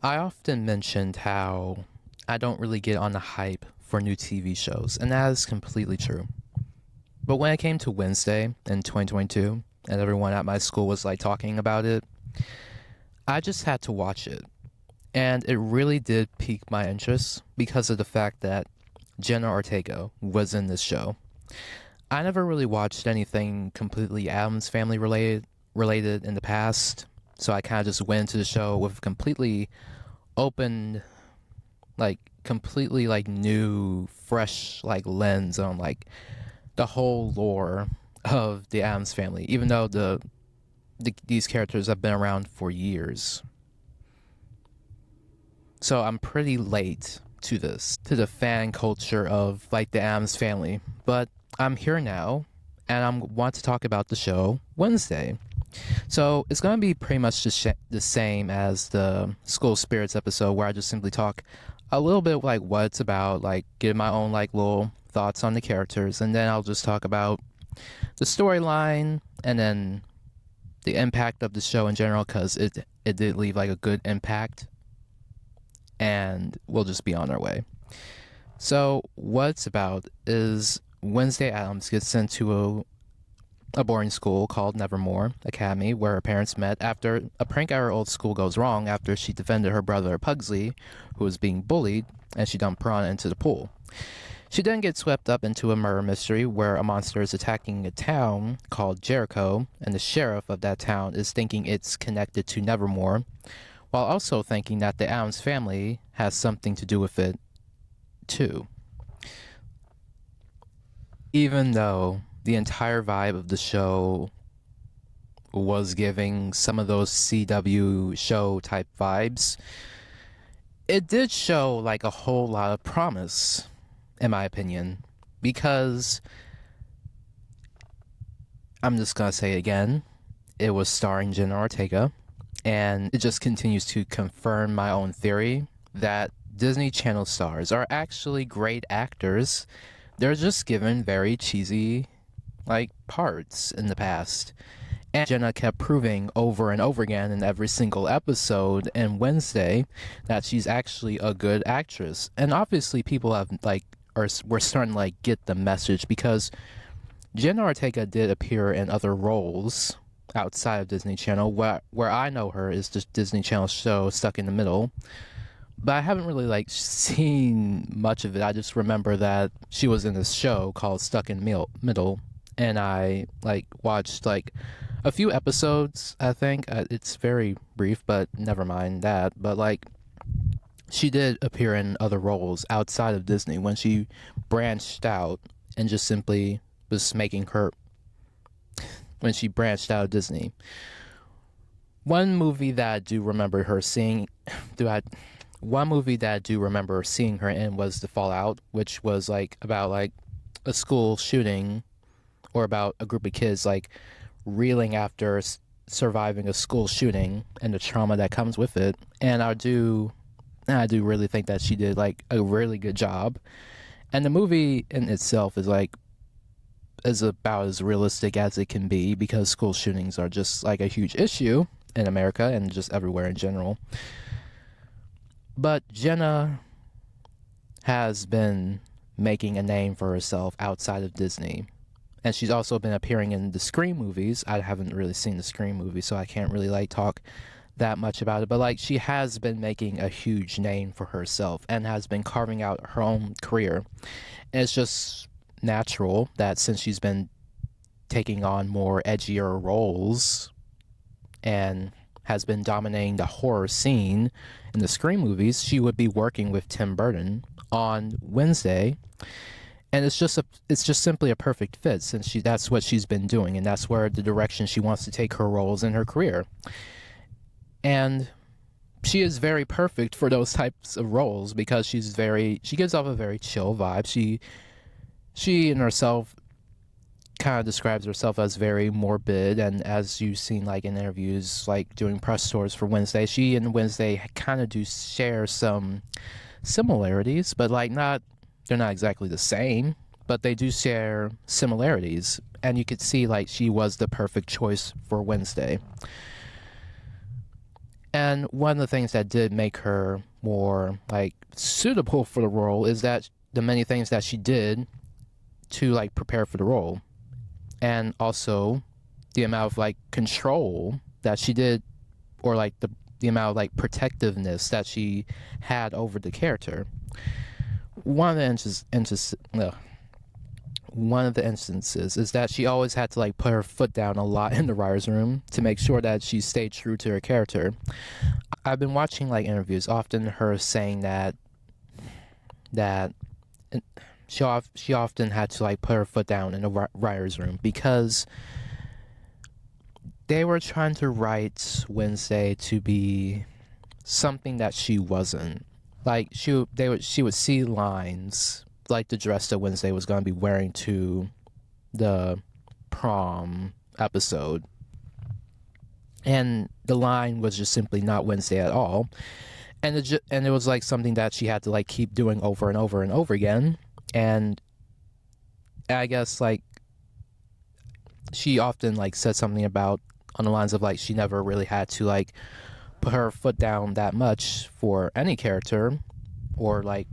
I often mentioned how I don't really get on the hype for new TV shows, and that is completely true. But when it came to Wednesday in 2022, and everyone at my school was like talking about it, I just had to watch it. And it really did pique my interest because of the fact that Jenna Ortega was in this show. I never really watched anything completely Adams Family related in the past, so I kind of just went into the show with completely open, like completely like new, fresh like lens on like the whole lore of the Adams Family, even though these characters have been around for years. So I'm pretty late to to the fan culture of like the Adams Family, but I'm here now, and I want to talk about the show Wednesday. So it's going to be pretty much the same as the School Spirits episode, where I just simply talk a little bit like what it's about, like give my own like little thoughts on the characters, and then I'll just talk about the storyline and then the impact of the show in general, because it did leave like a good impact, and we'll just be on our way. So what it's about is Wednesday Adams gets sent to a boarding school called Nevermore Academy, where her parents met after a prank at her old school goes wrong after she defended her brother Pugsley, who was being bullied, and she dumped Piranha into the pool. She then gets swept up into a murder mystery where a monster is attacking a town called Jericho, and the sheriff of that town is thinking it's connected to Nevermore, while also thinking that the Adams family has something to do with it, too. Even though the entire vibe of the show was giving some of those CW show type vibes, it did show like a whole lot of promise, in my opinion, because I'm just gonna say it again, it was starring Jenna Ortega, and it just continues to confirm my own theory that Disney Channel stars are actually great actors. They're just given very cheesy like parts in the past. And Jenna kept proving over and over again in every single episode and Wednesday that she's actually a good actress. And obviously people have like we're starting to like get the message, because Jenna Ortega did appear in other roles outside of Disney Channel. Where I know her is the Disney Channel show Stuck in the Middle, but I haven't really like seen much of it. I just remember that she was in this show called Stuck in the Middle, and I like watched like a few episodes. I think it's very brief, but never mind that. But like she did appear in other roles outside of Disney when she branched out and just simply was making her when she branched out of Disney. One movie that I do remember her seeing, do I? One movie that I do remember seeing her in was The Fallout, which was like about like a school shooting, or about a group of kids like reeling after surviving a school shooting and the trauma that comes with it. And I do really think that she did like a really good job. And the movie in itself is about as realistic as it can be, because school shootings are just like a huge issue in America and just everywhere in general. But Jenna has been making a name for herself outside of Disney. And she's also been appearing in the Scream movies. I haven't really seen the Scream movie, so I can't really like talk that much about it. But like she has been making a huge name for herself and has been carving out her own career. And it's just natural that since she's been taking on more edgier roles and has been dominating the horror scene in the Scream movies, she would be working with Tim Burton on Wednesday. And it's just simply a perfect fit, since that's what she's been doing, and that's where the direction she wants to take her roles in her career. And she is very perfect for those types of roles, because she gives off a very chill vibe. She in herself kind of describes herself as very morbid, and as you've seen like in interviews like doing press tours for Wednesday, she and Wednesday kind of do share some similarities, but like not they're not exactly the same, but they do share similarities, and you could see like she was the perfect choice for Wednesday. And one of the things that did make her more like suitable for the role is that the many things that she did to like prepare for the role, and also the amount of like control that she did, or like the amount of like protectiveness that she had over the character. One of the one of the instances is that she always had to like put her foot down a lot in the writers' room to make sure that she stayed true to her character. I've been watching like interviews, often her saying that she often had to like put her foot down in the writers' room because they were trying to write Wednesday to be something that she wasn't. Like she would see lines like the dress that Wednesday was going to be wearing to the prom episode, and the line was just simply not Wednesday at all, and it was like something that she had to like keep doing over and over and over again. And I guess like she often like said something about on the lines of like she never really had to like put her foot down that much for any character or like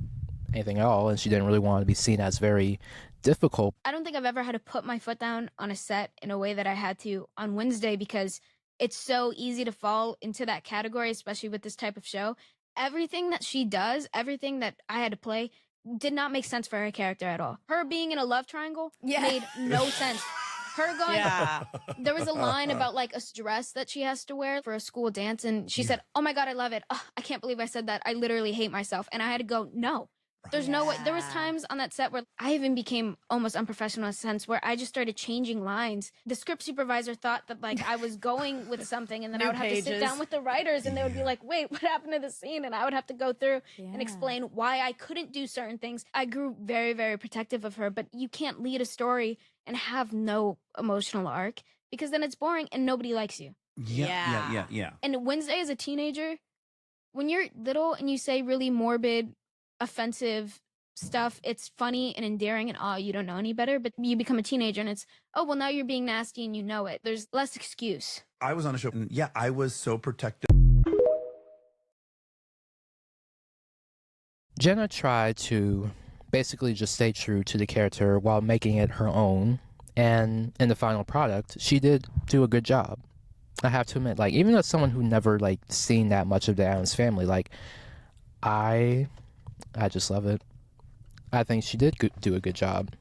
anything at all, and she didn't really want to be seen as very difficult. I don't think I've ever had to put my foot down on a set in a way that I had to on Wednesday, because it's so easy to fall into that category, especially with this type of show. Everything that she does, everything that I had to play, did not make sense for her character at all. Her being in a love triangle made no sense. Her going, there was a line about like a dress that she has to wear for a school dance, and she said, "Oh my God, I love it. Oh, I can't believe I said that. I literally hate myself." And I had to go, no. There's no way. There was times on that set where I even became almost unprofessional in a sense, where I just started changing lines. The script supervisor thought that like I was going with something, and then I would have to sit down with the writers, and they would be like, "Wait, what happened to the scene?" And I would have to go through and explain why I couldn't do certain things. I grew very, very protective of her, but you can't lead a story and have no emotional arc, because then it's boring and nobody likes you. Yeah. And Wednesday as a teenager, when you're little and you say really morbid, offensive stuff, it's funny and endearing and you don't know any better. But you become a teenager and it's, oh, well, now you're being nasty and you know it. There's less excuse. I was on a show and I was so protective. Jenna tried to basically just stay true to the character while making it her own, and in the final product, she did do a good job. I have to admit, like, even as someone who never like seen that much of the Addams Family, like, I just love it. I think she did do a good job.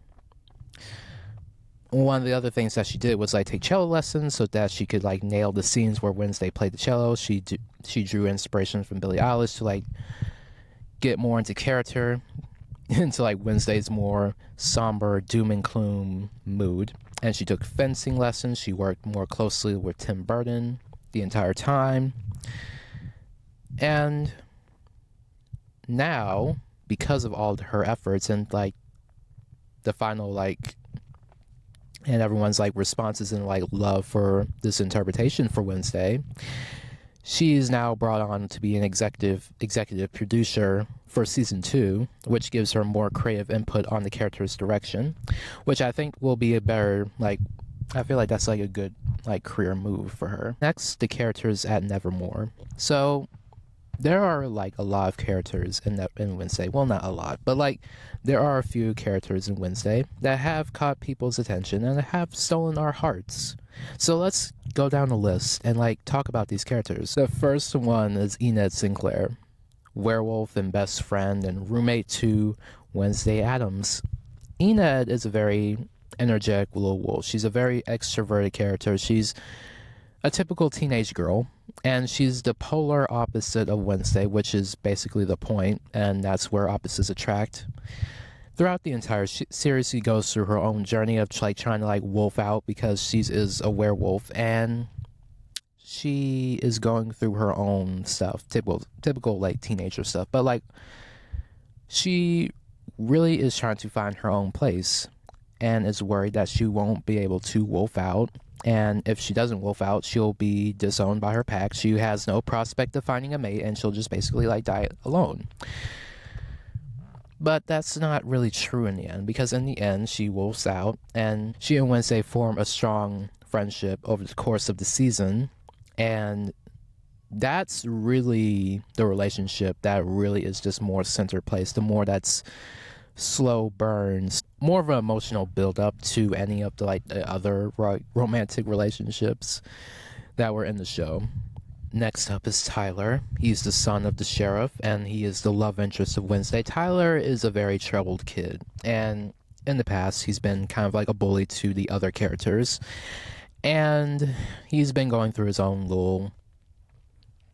One of the other things that she did was like take cello lessons so that she could like nail the scenes where Wednesday played the cello. She drew inspiration from Billie Eilish to like get more into character, into like Wednesday's more somber doom and gloom mood. And she took fencing lessons. She worked more closely with Tim Burton the entire time. And now, because of all her efforts and like the final like and everyone's like responses and like love for this interpretation for Wednesday, she's now brought on to be an executive producer for season 2, which gives her more creative input on the character's direction, which I think will be a better like, I feel like that's like a good like career move for her. Next, the characters at Nevermore. So there are like a lot of characters in Wednesday. Well, not a lot, but like there are a few characters in Wednesday that have caught people's attention and have stolen our hearts. So let's go down the list and like talk about these characters. The first one is Enid Sinclair, werewolf and best friend and roommate to Wednesday Addams. Enid is a very energetic little wolf. She's a very extroverted character. She's a typical teenage girl, and she's the polar opposite of Wednesday, which is basically the point, and that's where opposites attract. Throughout the entire series, she goes through her own journey of like trying to like wolf out because she is a werewolf, and she is going through her own stuff, typical like teenager stuff. But like, she really is trying to find her own place, and is worried that she won't be able to wolf out. And if she doesn't wolf out, she'll be disowned by her pack. She has no prospect of finding a mate, and she'll just basically like die alone. But that's not really true in the end, because in the end, she wolfs out, and she and Wednesday form a strong friendship over the course of the season. And that's really the relationship that really is just more center place. The more that's slow burns, more of an emotional build up to any of the like the other romantic relationships that were in the show. Next up is Tyler. He's the son of the sheriff, and he is the love interest of Wednesday. Tyler is a very troubled kid, and in the past, he's been kind of like a bully to the other characters, and he's been going through his own little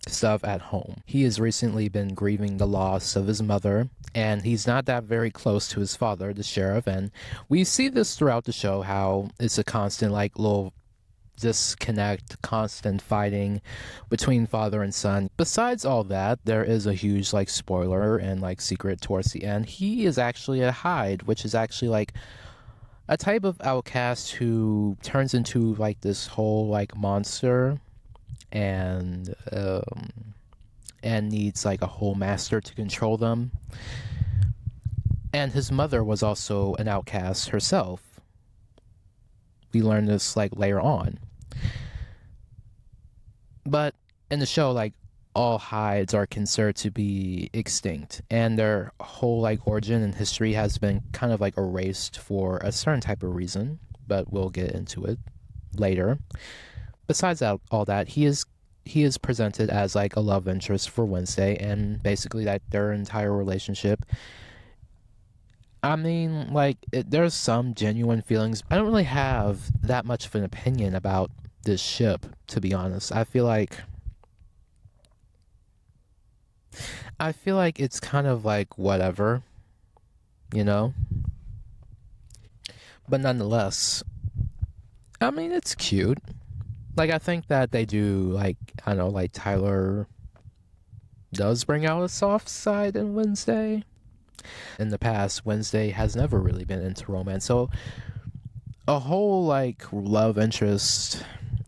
stuff at home. He has recently been grieving the loss of his mother, and he's not that very close to his father, the sheriff, and we see this throughout the show, how it's a constant like little disconnect, constant fighting between father and son. Besides all that, there is a huge like spoiler and like secret towards the end. He is actually a Hyde, which is actually like a type of outcast who turns into like this whole like monster and needs like a whole master to control them. And his mother was also an outcast herself. We learn this like later on. But in the show, like, all Hydes are considered to be extinct, and their whole like origin and history has been kind of like erased for a certain type of reason, but we'll get into it later. Besides that, all that, he is presented as like a love interest for Wednesday, and basically that their entire relationship, I mean, like, there's some genuine feelings. I don't really have that much of an opinion about this ship, to be honest. I feel like it's kind of like whatever, you know? But nonetheless, I mean, it's cute. Like, I think that they do, like, I don't know, like, Tyler does bring out a soft side in Wednesday. In the past, Wednesday has never really been into romance, so a whole, like, love interest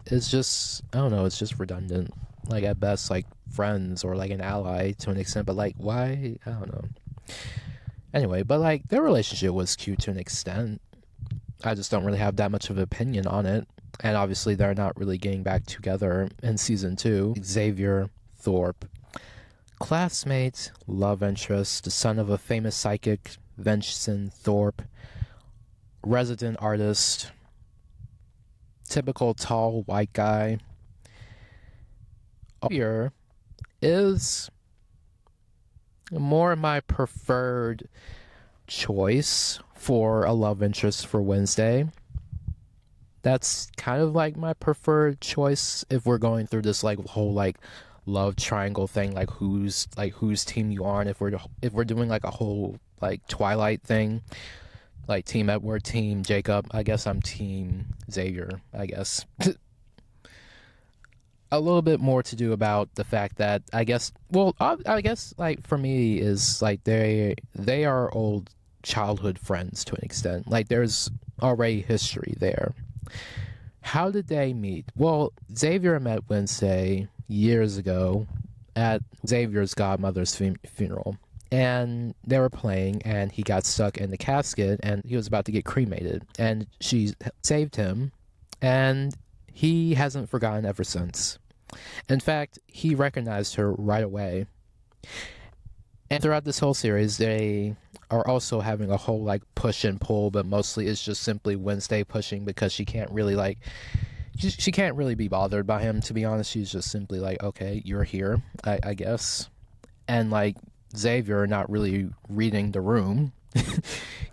is just, I don't know, it's just redundant. Like, at best, like, friends or, like, an ally to an extent, but, like, why? I don't know. Anyway, but, like, their relationship was cute to an extent. I just don't really have that much of an opinion on it. And obviously, they're not really getting back together in season 2. Xavier Thorpe, classmate, love interest, the son of a famous psychic, Vincent Thorpe, resident artist, typical tall white guy. Here is more my preferred choice for a love interest for Wednesday. That's kind of like my preferred choice if we're going through this like whole like love triangle thing, like whose team you are, and if we're doing like a whole like Twilight thing, like Team Edward, Team Jacob. I guess I'm Team Xavier, I guess. A little bit more to do about the fact that I guess like for me is like they are old childhood friends to an extent. Like there's already history there. How did they meet? Well, Xavier met Wednesday years ago at Xavier's godmother's funeral. And they were playing, and he got stuck in the casket, and he was about to get cremated. And she saved him, and he hasn't forgotten ever since. In fact, he recognized her right away. And throughout this whole series, they are also having a whole like push and pull, but mostly it's just simply Wednesday pushing because she can't really like she can't really be bothered by him, to be honest. She's just simply like, okay, you're here, I guess. And like Xavier not really reading the room,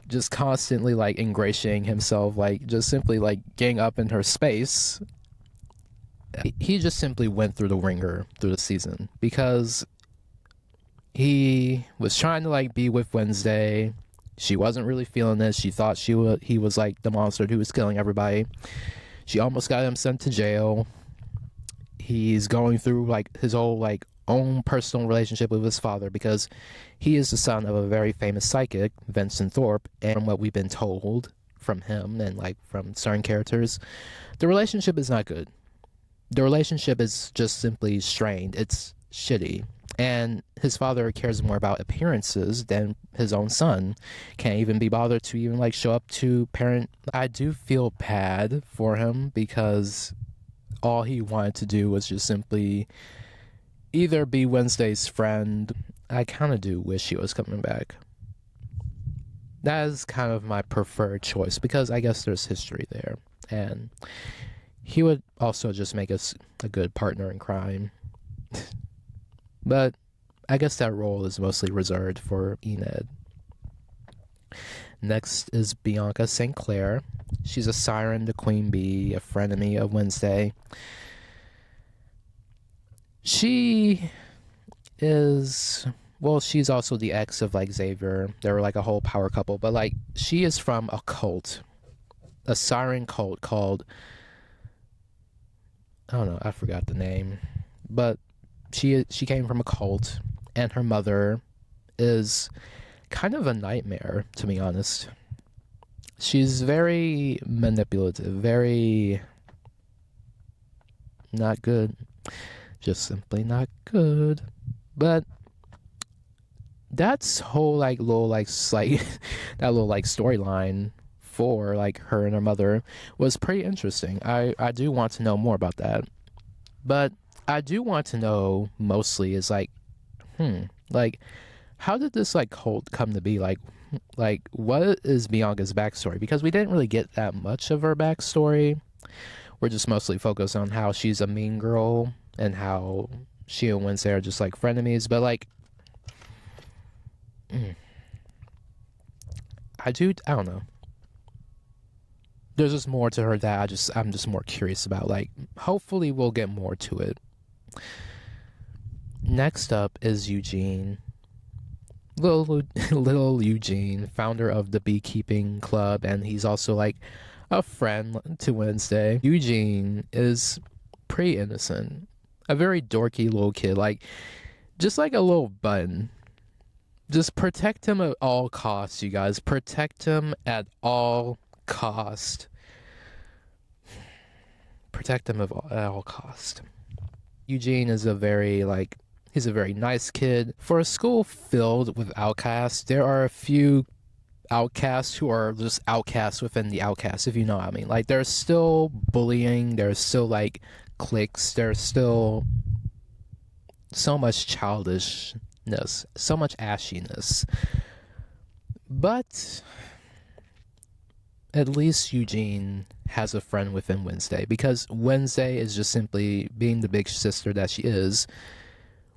just constantly like ingratiating himself, like just simply like getting up in her space. He just simply went through the ringer through the season because he was trying to like be with Wednesday. She wasn't really feeling this. She thought he was like the monster who was killing everybody. She almost got him sent to jail. He's going through like his whole like own personal relationship with his father because he is the son of a very famous psychic, Vincent Thorpe. And from what we've been told from him and like from certain characters, the relationship is not good. The relationship is just simply strained. It's shitty. And his father cares more about appearances than his own son. Can't even be bothered to even like show up to parent. I do feel bad for him because all he wanted to do was just simply either be Wednesday's friend. I kind of do wish he was coming back. That is kind of my preferred choice because I guess there's history there. And he would also just make us a good partner in crime. But I guess that role is mostly reserved for Enid. Next is Bianca St. Clair. She's a siren to Queen Bee, a frenemy of Wednesday. She is, well, she's also the ex of like Xavier. They were like a whole power couple, but like she is from a cult, a siren cult called, I don't know, I forgot the name, but she came from a cult, and her mother is kind of a nightmare, to be honest. She's very manipulative, very not good, just simply not good. But that's whole like little like that little like storyline for like her and her mother was pretty interesting. I do want to know more about that, but I do want to know mostly is like like how did this like cult come to be? Like what is Bianca's backstory? Because we didn't really get that much of her backstory. We're just mostly focused on how she's a mean girl and how she and Wednesday are just like frenemies. But like I don't know. There's just more to her that I'm just more curious about. Like hopefully we'll get more to it. Next up is Eugene. Little Eugene, founder of the beekeeping club, and he's also like a friend to Wednesday. Eugene is pretty innocent, a very dorky little kid, like just like a little button. Just protect him at all costs, you guys. Protect him at all cost. Protect him at all cost. Eugene is he's a very nice kid. For a school filled with outcasts, there are a few outcasts who are just outcasts within the outcasts, if you know what I mean. Like, there's still bullying, there's still, like, cliques, there's still so much childishness, so much ashiness. But at least Eugene has a friend within Wednesday, because Wednesday is just simply being the big sister that she is,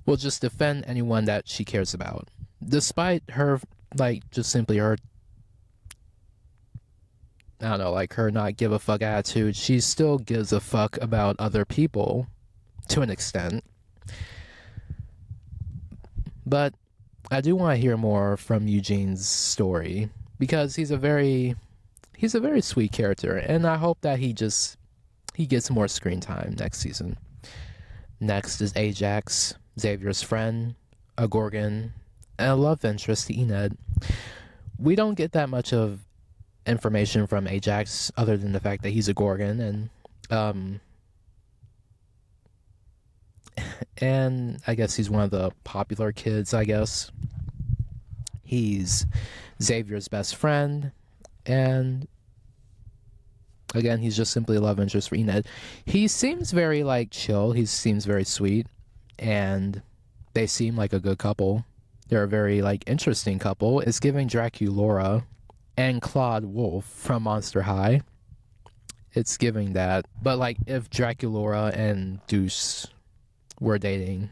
will just defend anyone that she cares about. Despite her, like, just simply her, I don't know, like, her not give a fuck attitude, she still gives a fuck about other people, to an extent. But I do want to hear more from Eugene's story, because he's a very sweet character, and I hope that he gets more screen time next season. Next is Ajax, Xavier's friend, a Gorgon, and a love interest to Enid. We don't get that much of information from Ajax other than the fact that he's a Gorgon, and I guess he's one of the popular kids, I guess. He's Xavier's best friend, and again, he's just simply a love interest for Enid. He seems very, like, chill. He seems very sweet, and they seem like a good couple. They're a very, like, interesting couple. It's giving Draculaura and Claude Wolf from Monster High. It's giving that. But, like, if Draculaura and Deuce were dating,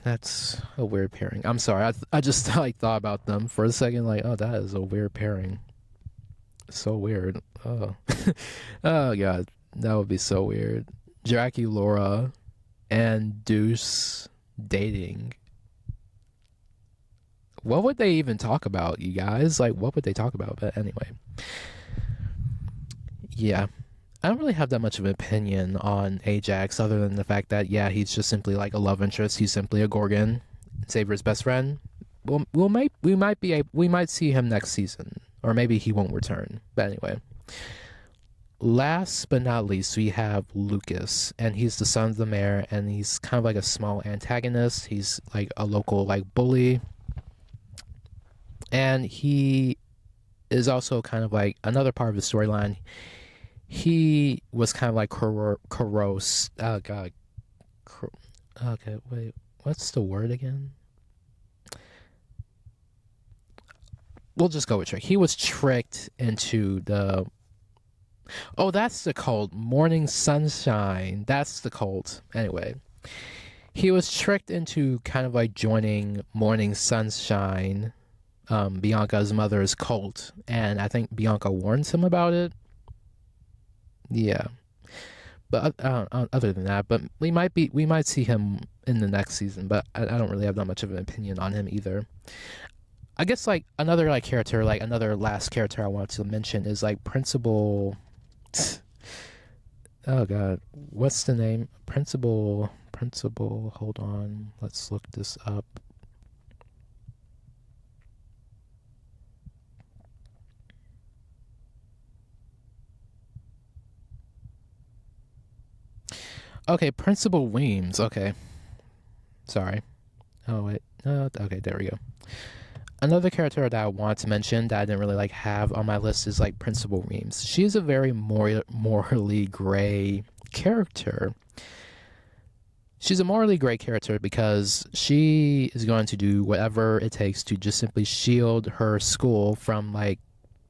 that's a weird pairing. I'm sorry. I just like thought about them for a second. Like, oh, that is a weird pairing. So weird. Oh, oh god, that would be so weird. Draculaura and Deuce dating. What would they even talk about, you guys? Like, what would they talk about? But anyway, yeah. I don't really have that much of an opinion on Ajax other than the fact that, yeah, he's just simply like a love interest. He's simply a Gorgon, Xavier's best friend. We might see him next season, or maybe he won't return. But anyway, last but not least, we have Lucas, and he's the son of the mayor, and he's kind of like a small antagonist. He's like a local like bully, and he is also kind of like another part of the storyline. he was kind of like corrosive. Oh god. Okay, wait. What's the word again? We'll just go with trick. He was tricked into the. Oh, that's the cult. Morning Sunshine. That's the cult. Anyway, he was tricked into kind of like joining Morning Sunshine, Bianca's mother's cult, and I think Bianca warns him about it. Yeah, but other than that, but we might see him in the next season, but I don't really have that much of an opinion on him either. I guess like another like character, like another last character I wanted to mention is like Principal. Oh god, what's the name? Principal. Hold on, let's look this up. Okay, Principal Weems. Okay, sorry. Oh wait. Okay, there we go. Another character that I want to mention that I didn't really like have on my list is like Principal Reams. She's a very morally gray character. She's a morally gray character because she is going to do whatever it takes to just simply shield her school from like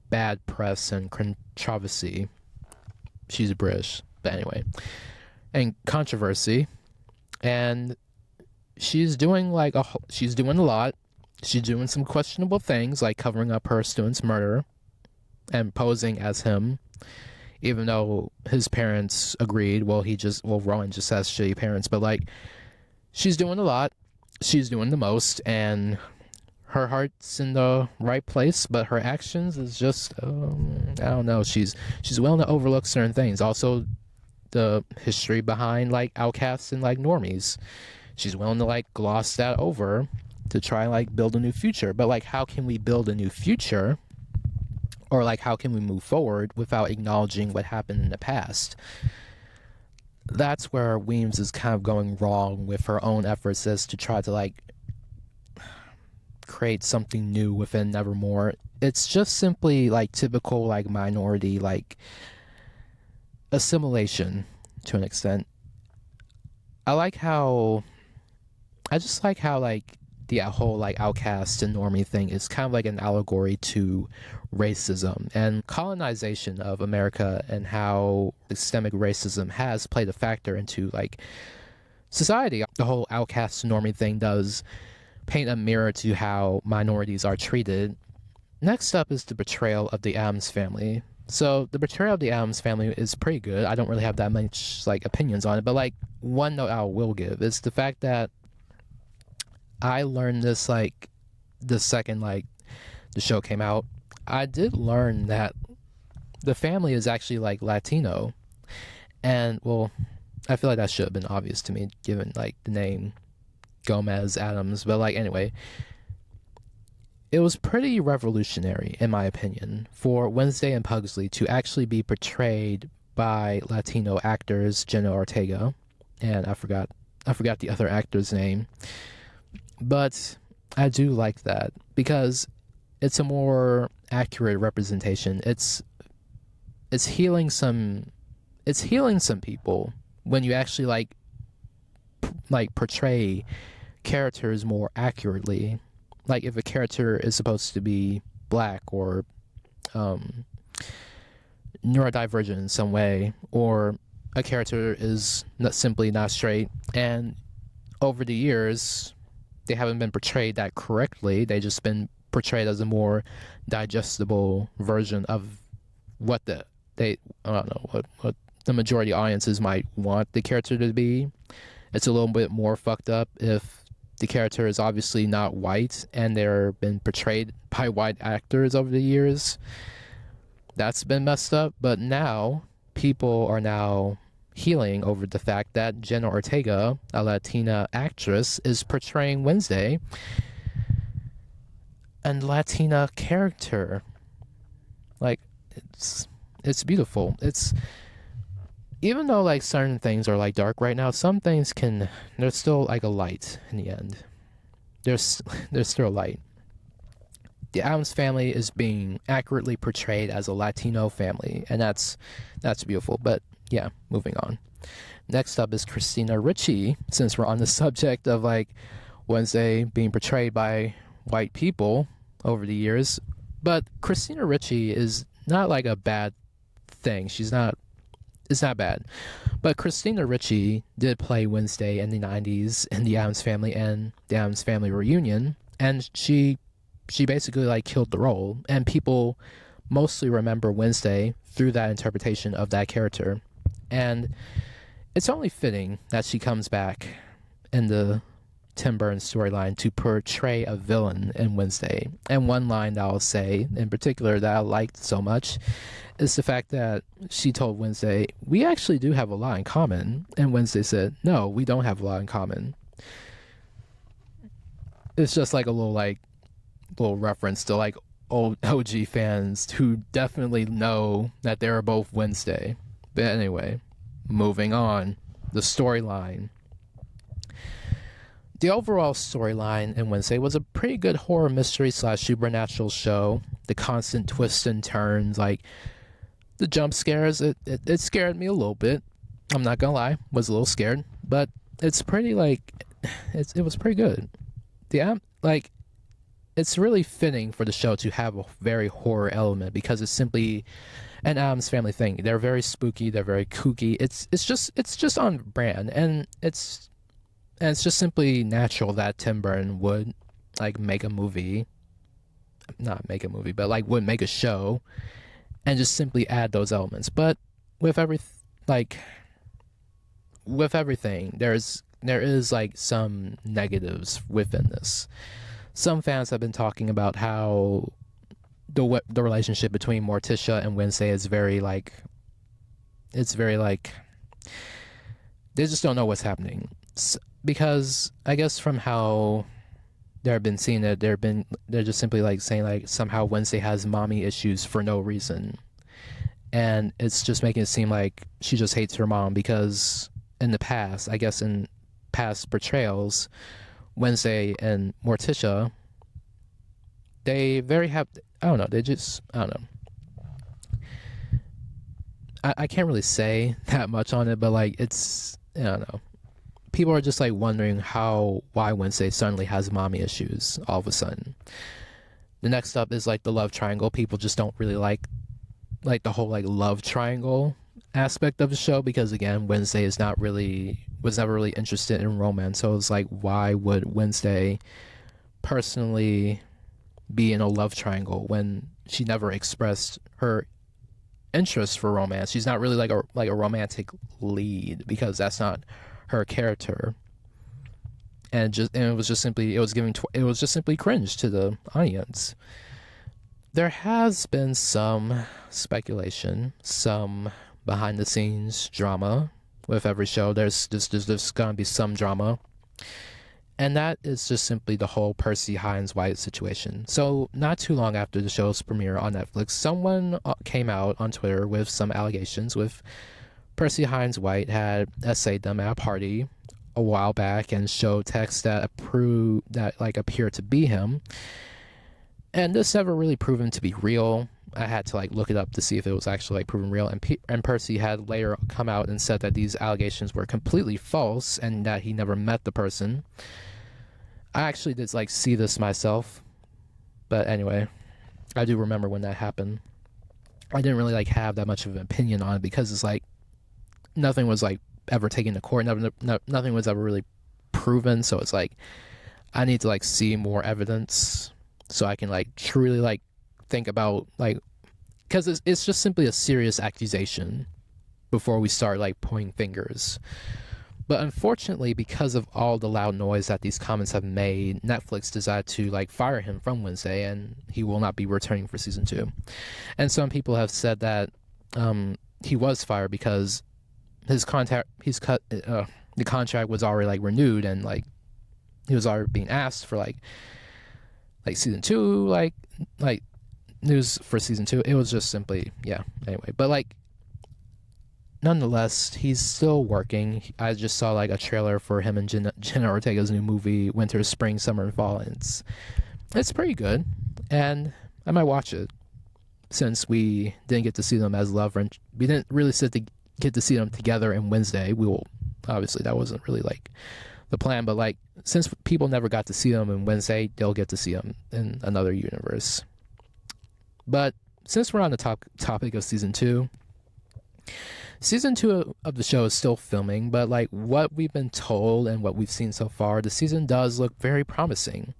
bad press and controversy. She's British, but anyway, and controversy, and she's doing like she's doing a lot. She's doing some questionable things like covering up her student's murder and posing as him, even though his parents agreed. Well, Rowan just has shitty parents, but like she's doing a lot. She's doing the most, and her heart's in the right place, but her actions is just I don't know. She's willing to overlook certain things. Also, the history behind like outcasts and like normies. She's willing to like gloss that over to try and like build a new future. But like, how can we build a new future, or like how can we move forward without acknowledging what happened in the past? That's where Weems is kind of going wrong with her own efforts as to try to like create something new within Nevermore. It's just simply like typical like minority like assimilation to an extent. I just like how like the whole like outcast and normie thing is kind of like an allegory to racism and colonization of America, and how systemic racism has played a factor into like society. The whole outcast and normie thing does paint a mirror to how minorities are treated. Next up is the betrayal of the Addams family. So the betrayal of the Addams family is pretty good. I don't really have that much like opinions on it, but like one note I will give is the fact that I learned this like the second like the show came out. I did learn that the family is actually like Latino, and well, I feel like that should have been obvious to me given like the name Gomez Addams, but like anyway, it was pretty revolutionary in my opinion for Wednesday and Pugsley to actually be portrayed by Latino actors, Jenna Ortega, and I forgot the other actor's name. But I do like that because it's a more accurate representation. It's healing some people when you actually like portray characters more accurately. Like if a character is supposed to be black or neurodivergent in some way, or a character is simply not straight, and over the years they haven't been portrayed that correctly. They just been portrayed as a more digestible version of what I don't know what the majority audiences might want the character to be. It's a little bit more fucked up if the character is obviously not white and they're been portrayed by white actors over the years. That's been messed up, but now people are now healing over the fact that Jenna Ortega, a Latina actress, is portraying Wednesday, and Latina character. Like it's beautiful. It's even though like certain things are like dark right now, some things there's still like a light in the end. There's still light. the Adams family is being accurately portrayed as a Latino family, and that's beautiful. But yeah, moving on. Next up is Christina Ricci, since we're on the subject of like Wednesday being portrayed by white people over the years. But Christina Ricci is not like a bad thing. It's not bad. But Christina Ricci did play Wednesday in the 90s in the Addams Family and the Addams Family Reunion, and she basically like killed the role, and people mostly remember Wednesday through that interpretation of that character. And it's only fitting that she comes back in the Tim Burton storyline to portray a villain in Wednesday. And one line that I'll say in particular that I liked so much is the fact that she told Wednesday, "We actually do have a lot in common." And Wednesday said, "No, we don't have a lot in common." It's just like a little reference to like old OG fans who definitely know that they are both Wednesday. But anyway, moving on. The storyline. The overall storyline in Wednesday was a pretty good horror mystery / supernatural show. The constant twists and turns, like the jump scares, it scared me a little bit. I'm not gonna lie, was a little scared, but it's pretty it was pretty good. It's really fitting for the show to have a very horror element because it's simply an Addams Family thing. They're very spooky, they're very kooky. It's just on brand, and it's just simply natural that Tim Burton would like make a movie, not make a movie, but like would make a show and just simply add those elements. But with everything, there is like some negatives within this. Some fans have been talking about how the relationship between Morticia and Wednesday is very like they just don't know what's happening. Because I guess from how they've been seeing it, they're just simply like saying like somehow Wednesday has mommy issues for no reason, and it's just making it seem like she just hates her mom because in the past, I guess in past portrayals, Wednesday and Morticia, I don't know. I can't really say that much on it, but like I don't know. People are just like wondering why Wednesday suddenly has mommy issues all of a sudden. The next up is like the love triangle. People just don't really like the whole like love triangle aspect of the show because again, Wednesday was never really interested in romance. So it's like, why would Wednesday personally be in a love triangle when she never expressed her interest for romance? She's not really like a romantic lead because that's not her character, and it was just simply cringe to the audience. There has been some speculation, some behind the scenes drama with every show. There's gonna be some drama, and that is just simply the whole Percy Hines White situation. So not too long after the show's premiere on Netflix, someone came out on Twitter with some allegations with Percy Hines White had essayed them at a party a while back and showed texts that appeared to be him. And this never really proven to be real. I had to like look it up to see if it was actually like proven real. And Percy had later come out and said that these allegations were completely false and that he never met the person. I actually did like see this myself, but anyway, I do remember when that happened. I didn't really like have that much of an opinion on it because it's like nothing was like ever taken to court. Nothing was ever really proven. So it's like I need to like see more evidence so I can like truly like think about like, because it's just simply a serious accusation before we start like pointing fingers. But unfortunately, because of all the loud noise that these comments have made, Netflix decided to like fire him from Wednesday, and he will not be returning for season 2. And some people have said that he was fired because the contract was already like renewed, and like he was already being asked for like season 2, like news for season 2. It was just simply, yeah, anyway. But like nonetheless, he's still working. I just saw like a trailer for him and Jenna Ortega's new movie Winter, Spring, Summer, and Fall, and it's pretty good. and I might watch it since we didn't get to see them as love and we didn't really get to see them together in Wednesday. We will obviously that wasn't really like the plan, but like since people never got to see them in Wednesday, they'll get to see them in another universe. But since we're on the topic of season 2, season 2 of the show is still filming, but like what we've been told and what we've seen so far, the season does look very promising.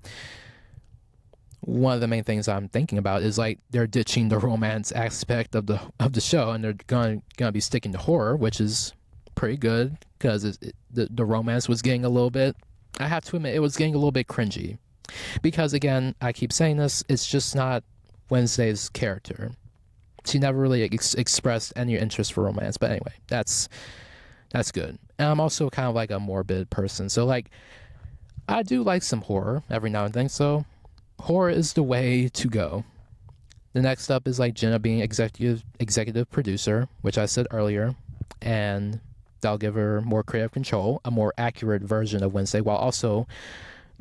One of the main things I'm thinking about is like they're ditching the romance aspect of the show, and they're gonna be sticking to horror, which is pretty good because the romance was getting a little bit. I have to admit, it was getting a little bit cringy because again, I keep saying this, it's just not Wednesday's character. She never really expressed any interest for romance, but anyway, that's good. And I'm also kind of like a morbid person, so like I do like some horror every now and then, so horror is the way to go. The next up is like Jenna being executive producer, which I said earlier, and that'll give her more creative control, a more accurate version of Wednesday, while also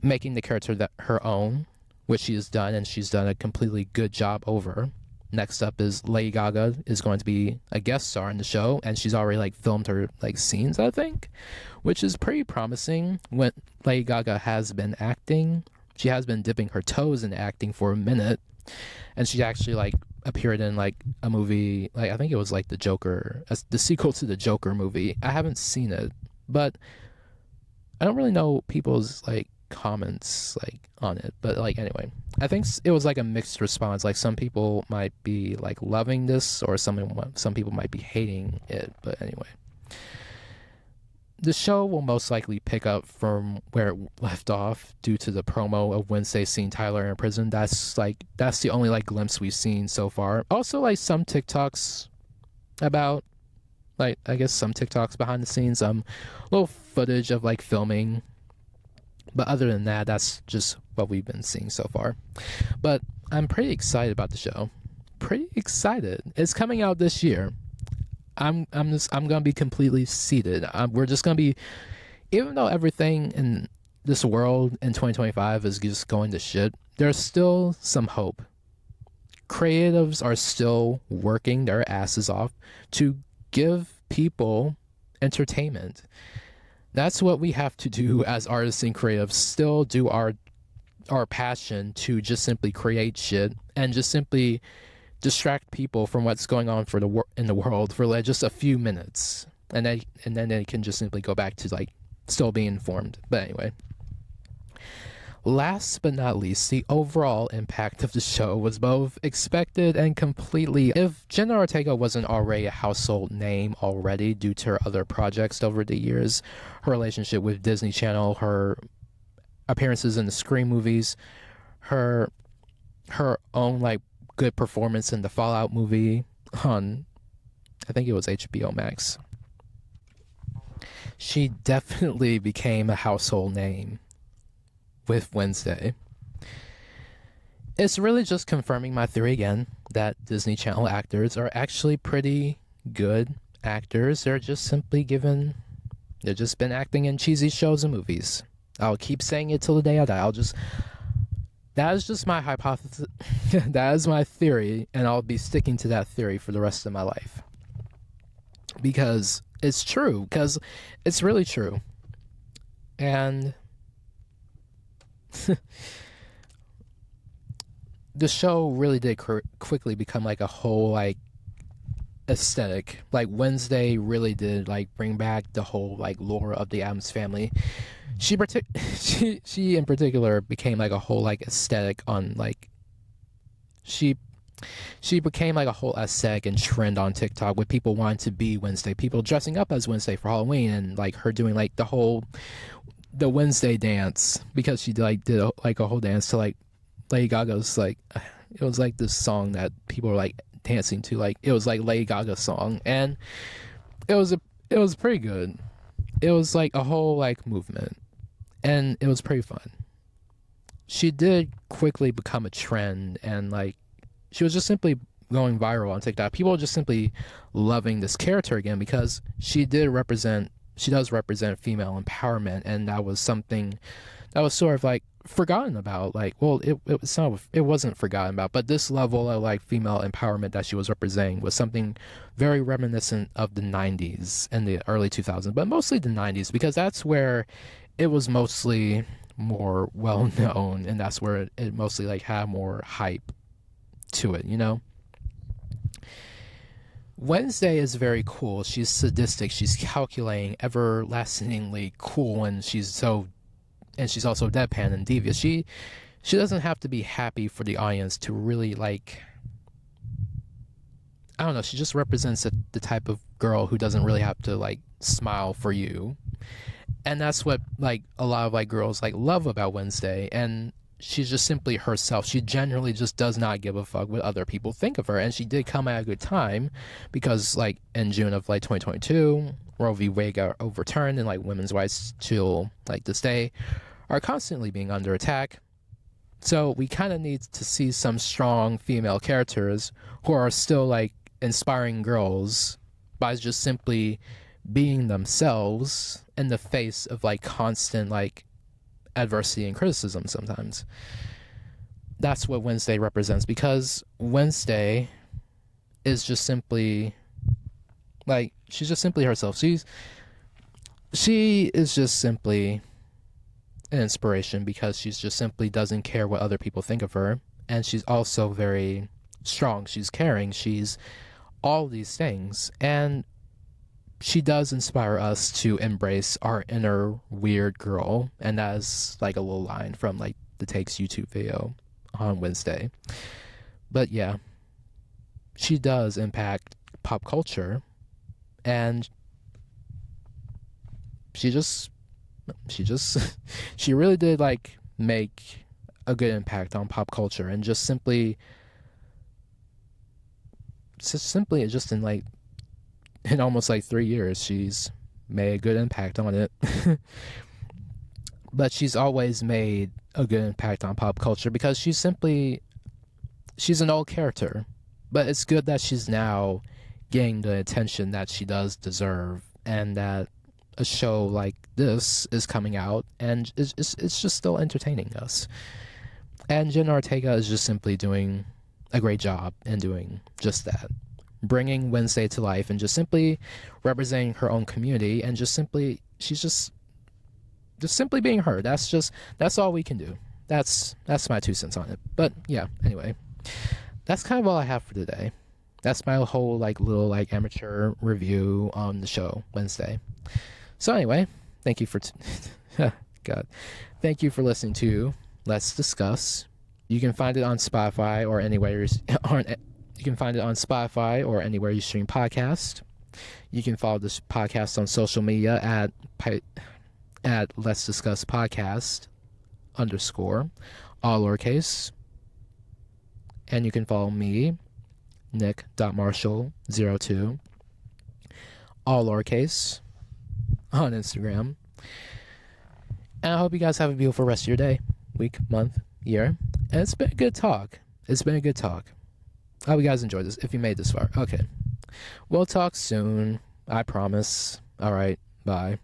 making the character her own, which she has done, and she's done a completely good job over. Next up is Lady Gaga is going to be a guest star in the show, and she's already like filmed her like scenes, I think, which is pretty promising. When Lady Gaga has been acting, she has been dipping her toes in acting for a minute, and she actually like appeared in like a movie, like I think it was like the Joker, the sequel to the Joker movie. I haven't seen it, but I don't really know people's like comments like on it, but like anyway, I think it was like a mixed response. Like some people might be like loving this, or some people might be hating it, but anyway, the show will most likely pick up from where it left off due to the promo of Wednesday seeing Tyler in prison. That's the only like glimpse we've seen so far. Also like some TikToks about like, I guess some TikToks behind the scenes, little footage of like filming. But other than that, that's just what we've been seeing so far. But I'm pretty excited about the show. Pretty excited. It's coming out this year. I'm gonna be completely seated. We're just gonna be, even though everything in this world in 2025 is just going to shit, there's still some hope. Creatives are still working their asses off to give people entertainment. That's what we have to do as artists and creatives. Still do our passion to just simply create shit and just simply distract people from what's going on in the world for like just a few minutes, and then they can just simply go back to like still being informed. But anyway, last but not least, the overall impact of the show was both expected and completely. If Jenna Ortega wasn't already a household name already due to her other projects over the years, her relationship with Disney Channel, her appearances in the Scream movies, her own like good performance in the Fallout movie on, I think it was HBO Max, she definitely became a household name with Wednesday. It's really just confirming my theory again that Disney Channel actors are actually pretty good actors. They're just been acting in cheesy shows and movies. I'll keep saying it till the day I die. That is just my hypothesis. That is my theory, and I'll be sticking to that theory for the rest of my life. Because it's true, because it's really true. And the show really did quickly become like a whole like aesthetic. Like Wednesday really did like bring back the whole like lore of the Addams Family. She in particular became like a whole like aesthetic on like she became like a whole aesthetic and trend on TikTok with people wanting to be Wednesday, people dressing up as Wednesday for Halloween, and like her doing like the Wednesday dance, because she like did a whole dance to like Lady Gaga's like, it was like this song that people were like dancing to, like it was like Lady Gaga's song, and it was pretty good. It was like a whole like movement, and it was pretty fun. She did quickly become a trend, and like she was just simply going viral on TikTok. People were just simply loving this character again because she does represent female empowerment, and that was something that was sort of like forgotten about. Like, well, it wasn't forgotten about, but this level of like female empowerment that she was representing was something very reminiscent of the 90s and the early 2000s, but mostly the 90s, because that's where it was mostly more well known, and that's where it mostly like had more hype to it, you know. Wednesday is very cool. She's sadistic, she's calculating, everlastingly cool, and she's also deadpan and devious. She doesn't have to be happy for the audience to really like, I don't know, she just represents the type of girl who doesn't really have to like smile for you. And that's what like a lot of like girls like love about Wednesday. And she's just simply herself. She genuinely just does not give a fuck what other people think of her. And she did come at a good time, because like in June of like 2022, Roe v. Wade got overturned, and like women's rights till like this day are constantly being under attack. So we kind of need to see some strong female characters who are still like inspiring girls by just simply being themselves in the face of like constant like adversity and criticism sometimes. That's what Wednesday represents, because Wednesday is just simply like, she's just simply herself. She is just simply an inspiration, because she's just simply doesn't care what other people think of her. And she's also very strong, she's caring, she's all these things. And she does inspire us to embrace our inner weird girl. And that is like a little line from like the Takes YouTube video on Wednesday. But yeah, she does impact pop culture, and she really did like make a good impact on pop culture. And just simply just in like, in almost like 3 years, she's made a good impact on it. But she's always made a good impact on pop culture, because she's an old character. But it's good that she's now getting the attention that she does deserve, and that a show like this is coming out, and it's just still entertaining us. And Jenna Ortega is just simply doing a great job in doing just that, bringing Wednesday to life and just simply representing her own community, and she's just simply being her. That's all we can do. That's my 2 cents on it. But yeah, anyway, that's kind of all I have for today. That's my whole like little like amateur review on the show Wednesday. So anyway, thank you for thank you for listening to Let's Discuss. You can find it on Spotify or anywhere you can find it on Spotify or anywhere you stream podcasts. You can follow this podcast on social media at Let's Discuss Podcast _ all lowercase. And you can follow me, Nick.Marshall02, all lowercase, on Instagram. And I hope you guys have a beautiful rest of your day, week, month, year. And it's been a good talk. I hope you guys enjoyed this, if you made this far. Okay. We'll talk soon. I promise. All right. Bye.